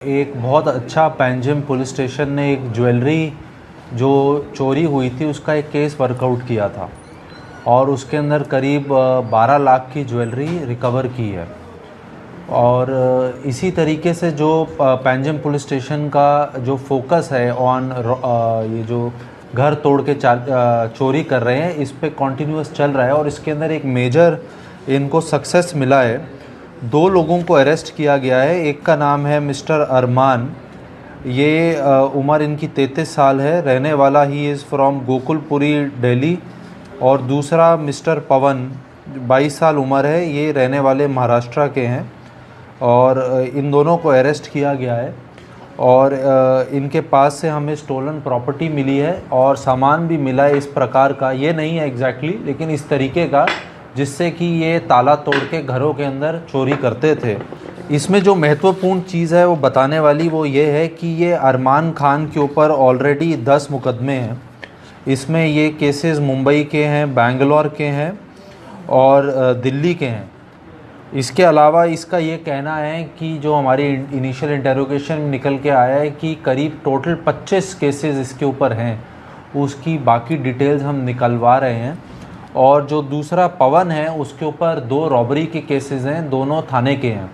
एक बहुत अच्छा पैंजिम पुलिस स्टेशन ने एक ज्वेलरी जो चोरी हुई थी उसका एक केस वर्कआउट किया था और उसके अंदर करीब 12 लाख की ज्वेलरी रिकवर की है। और इसी तरीके से जो पैंजिम पुलिस स्टेशन का जो फोकस है ऑन ये जो घर तोड़ के चोरी कर रहे हैं इस पे कॉन्टीन्यूअस चल रहा है और इसके अंदर एक मेजर इनको सक्सेस मिला है। 2 लोगों को अरेस्ट किया गया है। एक का नाम है मिस्टर अरमान, ये उम्र इनकी 33 साल है, रहने वाला he is from Gokulpuri Delhi. और दूसरा मिस्टर पवन 22 साल उम्र है, ये रहने वाले महाराष्ट्र के हैं और इन दोनों को अरेस्ट किया गया है। और इनके पास से हमें स्टोलन प्रॉपर्टी मिली है और सामान भी मिला है इस प्रकार का, ये नहीं है एग्जैक्टली लेकिन इस तरीके का जिससे कि ये ताला तोड़ के घरों के अंदर चोरी करते थे। इसमें जो महत्वपूर्ण चीज़ है वो बताने वाली वो ये है कि ये अरमान खान के ऊपर ऑलरेडी 10 मुकदमे हैं। इसमें ये केसेस मुंबई के हैं, बेंगलोर के हैं और दिल्ली के हैं। इसके अलावा इसका ये कहना है कि जो हमारी इनिशियल इंटेरोगेशन में निकल के आया है कि करीब टोटल 25 केसेस इसके ऊपर हैं, उसकी बाकी डिटेल्स हम निकलवा रहे हैं। और जो दूसरा पवन है उसके ऊपर 2 रॉबरी के केसेस हैं, दोनों थाने के हैं।